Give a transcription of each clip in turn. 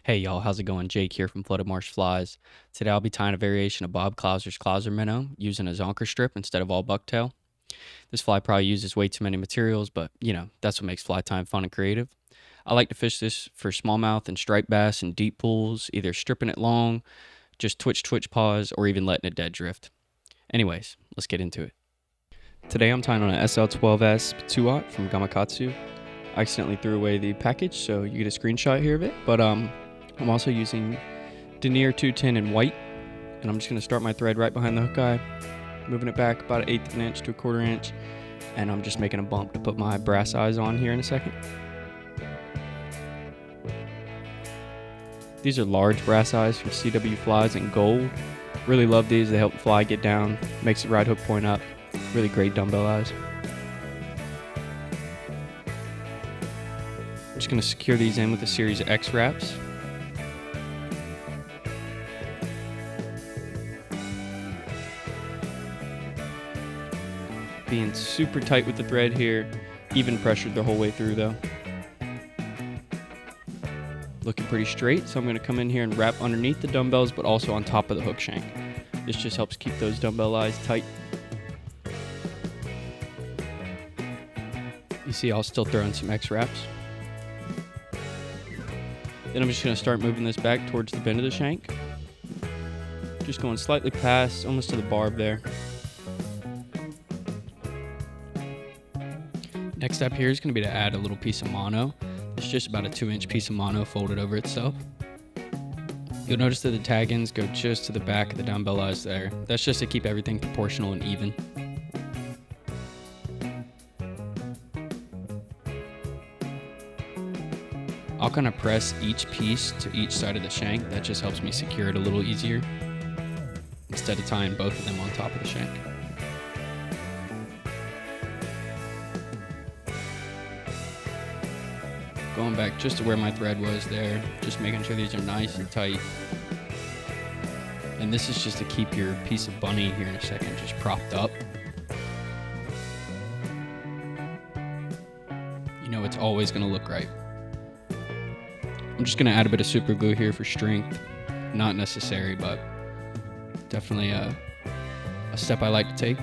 Hey y'all, how's it going? Jake here from Flooded Marsh Flies. Today I'll be tying a variation of Bob Clouser's Clouser minnow using a zonker strip instead of all bucktail. This fly probably uses way too many materials, but that's what makes fly tying fun and creative. I like to fish this for smallmouth and striped bass in deep pools, either stripping it long, just twitch pause, or even letting it dead drift. Anyways, let's get into it. Today I'm tying on an SL12S 2-aught from Gamakatsu. I accidentally threw away the package, so you get a screenshot here of it, but I'm also using denier 210 in white, and I'm just going to start my thread right behind the hook eye, moving it back about 1/8 of an inch to 1/4 inch, and I'm just making a bump to put my brass eyes on here in a second. These are large brass eyes from CW Flies in gold. Really love these. They help the fly get down, makes the right hook point up. Really great dumbbell eyes. I'm just going to secure these in with a series of X wraps. Being super tight with the thread here, even pressured the whole way through though. Looking pretty straight, so I'm going to come in here and wrap underneath the dumbbells but also on top of the hook shank. This just helps keep those dumbbell eyes tight. You see I'll still throw in some X wraps. Then I'm just going to start moving this back towards the bend of the shank. Just going slightly past, almost to the barb there. Next step here is going to be to add a little piece of mono. It's just about a 2-inch piece of mono folded over itself. You'll notice that the tag ends go just to the back of the dumbbell eyes there. That's just to keep everything proportional and even. I'll kind of press each piece to each side of the shank. That just helps me secure it a little easier instead of tying both of them on top of the shank. Going back just to where my thread was there, just making sure these are nice and tight. And this is just to keep your piece of bunny here in a second just propped up. You know it's always going to look right. I'm just going to add a bit of super glue here for strength. Not necessary, but definitely a step I like to take.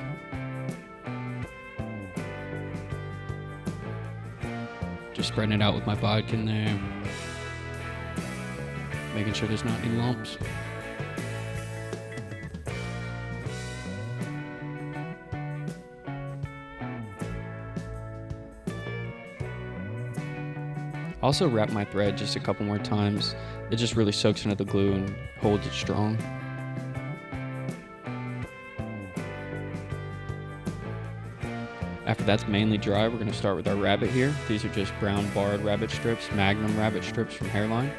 Just spreading it out with my bodkin there. Making sure there's not any lumps. Also wrap my thread just a couple more times. It just really soaks into the glue and holds it strong. After that's mainly dry, we're going to start with our rabbit here. These are just brown barred rabbit strips, Magnum rabbit strips from Hareline.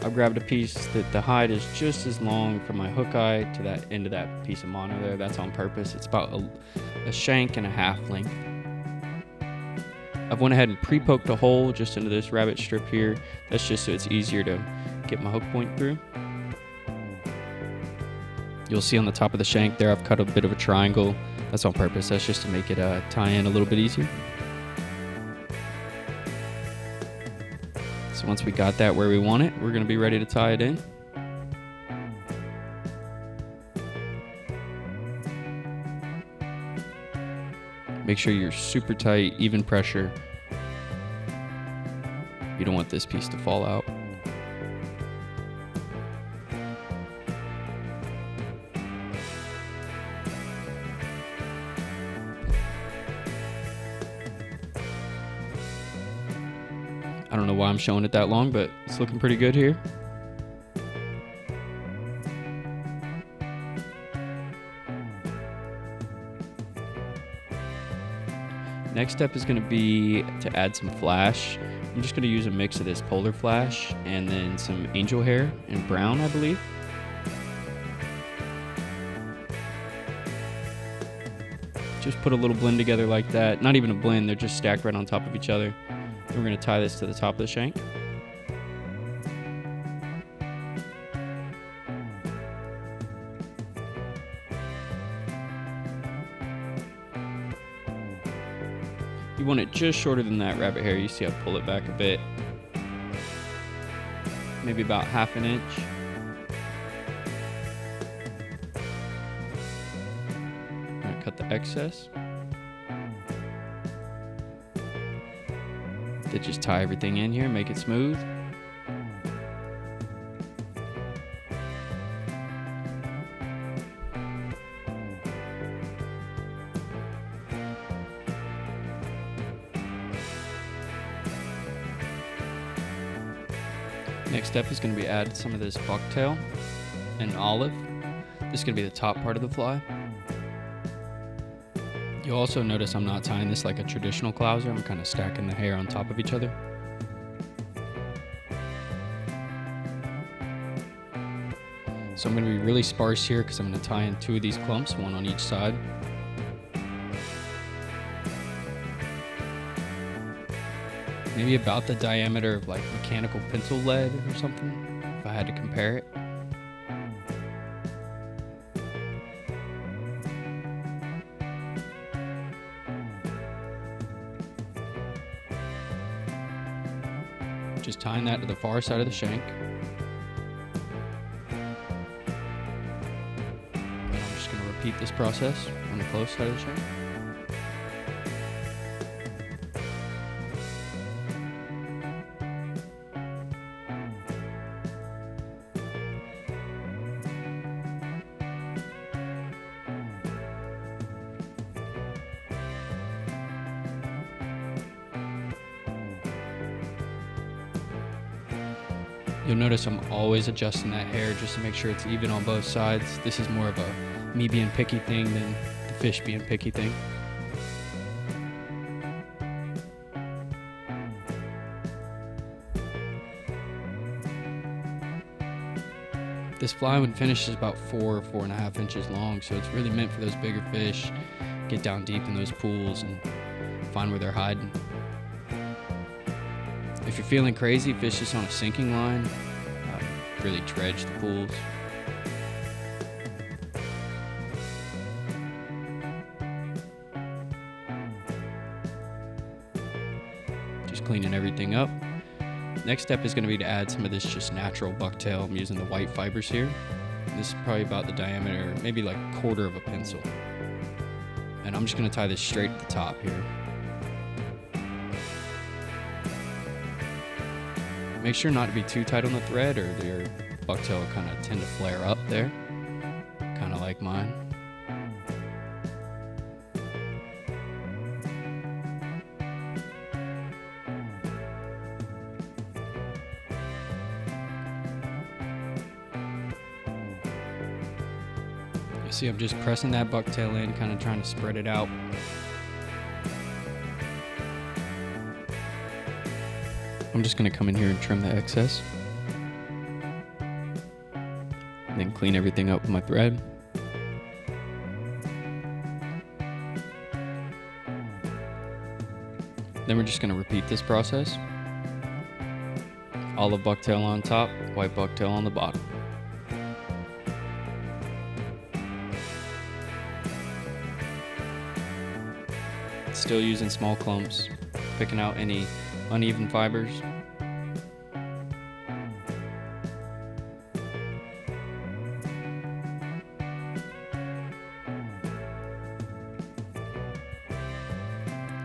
I've grabbed a piece that the hide is just as long from my hook eye to that end of that piece of mono there. That's on purpose. It's about a shank and a half length. I've went ahead and pre-poked a hole just into this rabbit strip here. That's just so it's easier to get my hook point through. You'll see on the top of the shank there I've cut a bit of a triangle. That's on purpose. That's just to make it tie in a little bit easier. So once we got that where we want it, we're going to be ready to tie it in. Make sure you're super tight, even pressure. You don't want this piece to fall out. I don't know why I'm showing it that long, but it's looking pretty good here. Next step is going to be to add some flash. I'm just going to use a mix of this polar flash and then some angel hair in brown, I believe. Just put a little blend together like that. Not even a blend, they're just stacked right on top of each other. Then we're going to tie this to the top of the shank. You want it just shorter than that rabbit hair. You see I pull it back a bit. maybe about 1/2 inch. I'm gonna cut the excess. Then just tie everything in here, make it smooth. Next step is going to be add some of this bucktail and olive. This is going to be the top part of the fly. You'll also notice I'm not tying this like a traditional clouser. I'm kind of stacking the hair on top of each other. So I'm going to be really sparse here because I'm going to tie in 2 of these clumps, 1 on each side. Maybe about the diameter of like mechanical pencil lead or something, if I had to compare it. Just tying that to the far side of the shank. And I'm just going to repeat this process on the close side of the shank. You'll notice I'm always adjusting that hair just to make sure it's even on both sides. This is more of a me being picky thing than the fish being picky thing. This fly when finished is about 4.5 inches long, so it's really meant for those bigger fish. Get down deep in those pools and find where they're hiding. If you're feeling crazy, fish this on a sinking line. Really dredge the pools. Just cleaning everything up. Next step is going to be to add some of this just natural bucktail. I'm using the white fibers here. This is probably about the diameter, maybe like 1/4 of a pencil. And I'm just going to tie this straight at the top here. Make sure not to be too tight on the thread or your bucktail will kind of tend to flare up there, kind of like mine. You see I'm just pressing that bucktail in, kind of trying to spread it out. I'm just going to come in here and trim the excess. And then clean everything up with my thread. Then we're just going to repeat this process. Olive bucktail on top, white bucktail on the bottom. Still using small clumps, picking out any uneven fibers.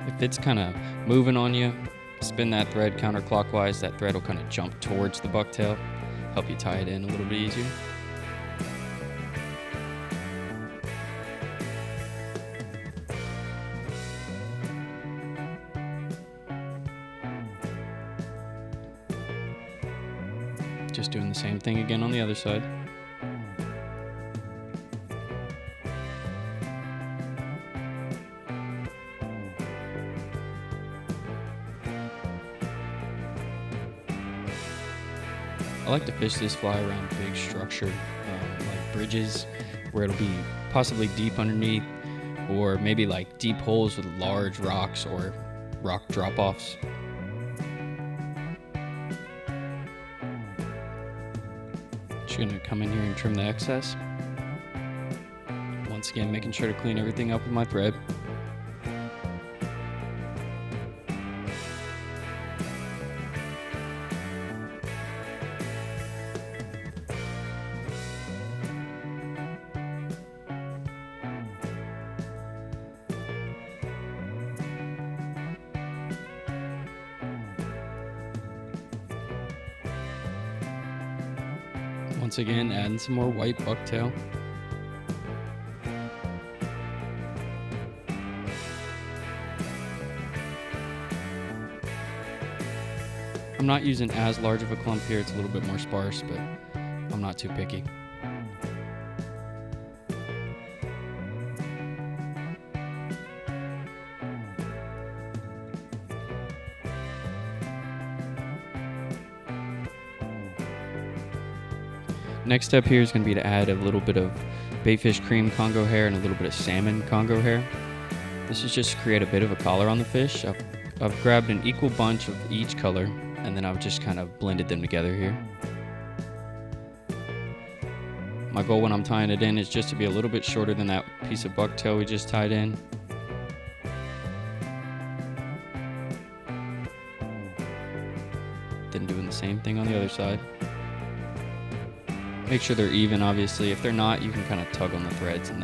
If it's kind of moving on you, spin that thread counterclockwise. That thread will kind of jump towards the bucktail, help you tie it in a little bit easier. Just doing the same thing again on the other side. I like to fish this fly around big structure, like bridges, where it'll be possibly deep underneath, or maybe like deep holes with large rocks or rock drop-offs. Just gonna come in here and trim the excess. Once again, making sure to clean everything up with my thread. Once again, adding some more white bucktail. I'm not using as large of a clump here. It's a little bit more sparse, but I'm not too picky. Next step here is going to be to add a little bit of baitfish cream Congo hair and a little bit of salmon Congo hair. This is just to create a bit of a collar on the fish. I've grabbed an equal bunch of each color, and then I've just kind of blended them together here. My goal when I'm tying it in is just to be a little bit shorter than that piece of bucktail we just tied in. Then doing the same thing on the other side. Make sure they're even, obviously. If they're not, you can kind of tug on the threads and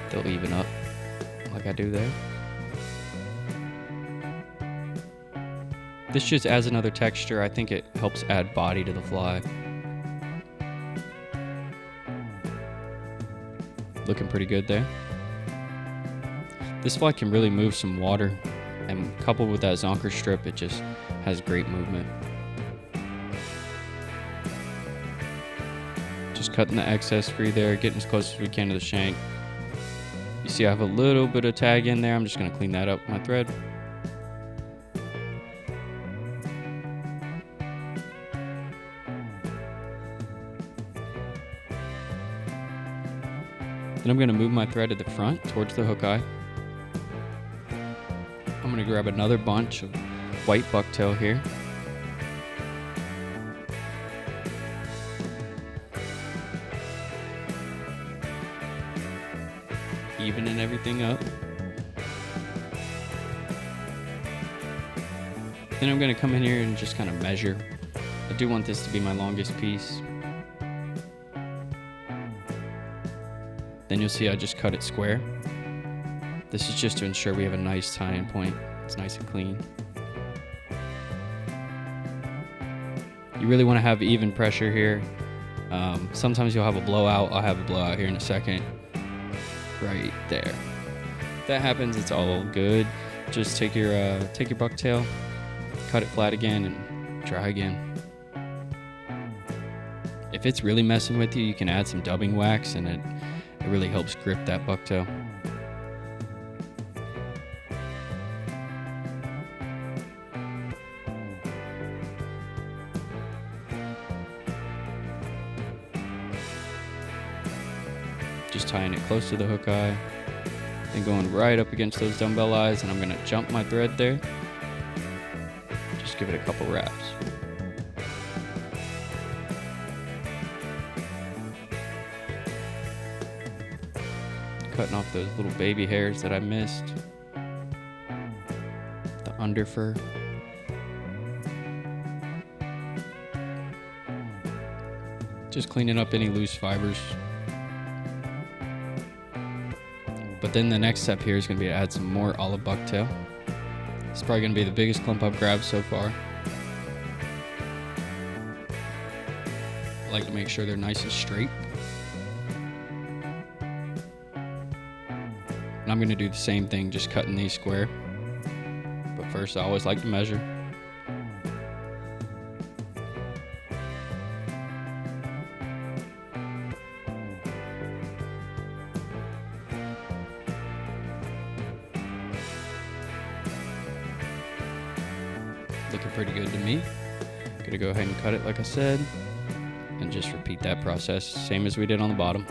they'll even up like I do there. This just adds another texture. I think it helps add body to the fly. Looking pretty good there. This fly can really move some water, and coupled with that zonker strip, it just has great movement. Just cutting the excess free there, getting as close as we can to the shank. You see I have a little bit of tag in there. I'm just going to clean that up with my thread. Then I'm going to move my thread to the front towards the hook eye. I'm going to grab another bunch of white bucktail here. Evening everything up. Then I'm going to come in here and just kind of measure. I do want this to be my longest piece. Then you'll see I just cut it square. This is just to ensure we have a nice tie-in point. It's nice and clean. You really want to have even pressure here. Sometimes you'll have a blowout. I'll have a blowout here in a second. Right there. If that happens, it's all good. Just take your bucktail, cut it flat again, and try again. If it's really messing with you, you can add some dubbing wax, and it really helps grip that bucktail. Just tying it close to the hook eye, then going right up against those dumbbell eyes, and I'm going to jump my thread there. Just give it a couple wraps. Cutting off those little baby hairs that I missed. The under fur. Just cleaning up any loose fibers. But then the next step here is going to be to add some more olive bucktail. It's probably going to be the biggest clump I've grabbed so far. I like to make sure they're nice and straight. And I'm going to do the same thing, just cutting these square. But first, I always like to measure. Looking pretty good to me. Gonna go ahead and cut it like I said, and just repeat that process, same as we did on the bottom.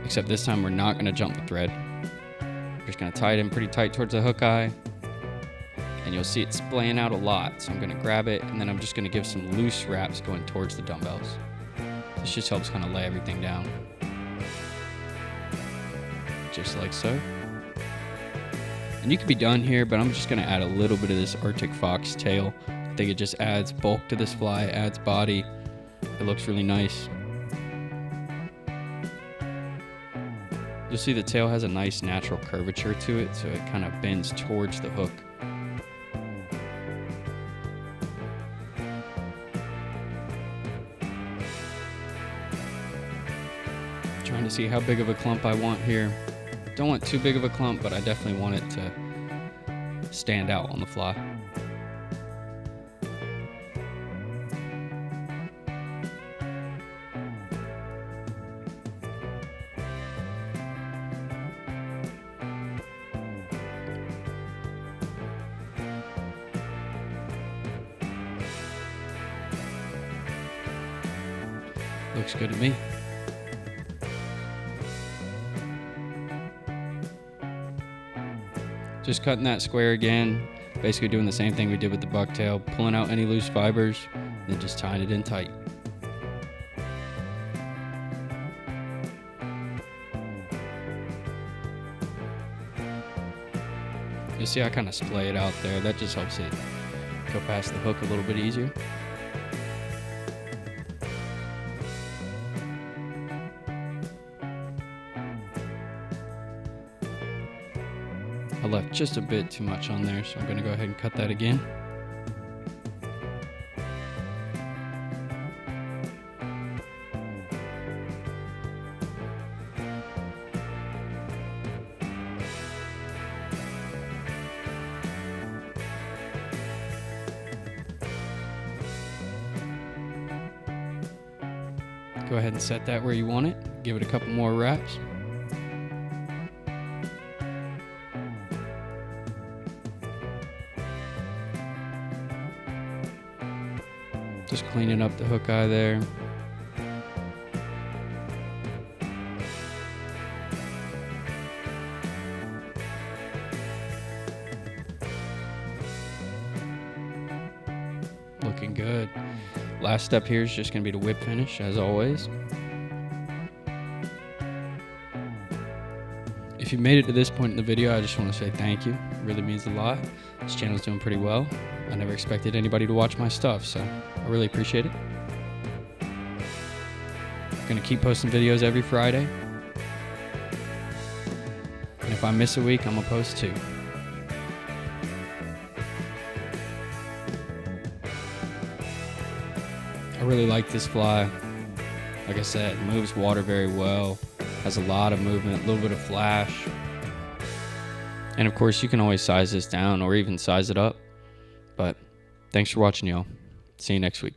Except this time we're not gonna jump the thread. We're just gonna tie it in pretty tight towards the hook eye, and you'll see it splaying out a lot. So I'm gonna grab it, and then I'm just gonna give some loose wraps going towards the dumbbells. This just helps kind of lay everything down. Just like so. And you could be done here, but I'm just going to add a little bit of this Arctic fox tail. I think it just adds bulk to this fly, adds body. It looks really nice. You'll see the tail has a nice natural curvature to it, so it kind of bends towards the hook. Trying to see how big of a clump I want here. Don't want too big of a clump, but I definitely want it to stand out on the fly. Looks good to me. Just cutting that square again, basically doing the same thing we did with the bucktail, pulling out any loose fibers, then just tying it in tight. You see I kind of splay it out there, that just helps it go past the hook a little bit easier. I left just a bit too much on there, so I'm going to go ahead and cut that again. Go ahead and set that where you want it. Give it a couple more wraps. Just cleaning up the hook eye there. Looking good. Last step here is just going to be the whip finish, as always. If you made it to this point in the video, I just want to say thank you. It really means a lot. This channel's doing pretty well. I never expected anybody to watch my stuff, so I really appreciate it. I'm going to keep posting videos every Friday. And if I miss a week, I'm going to post 2. I really like this fly. Like I said, it moves water very well. Has a lot of movement, a little bit of flash. And of course, you can always size this down or even size it up. But thanks for watching, y'all. See you next week.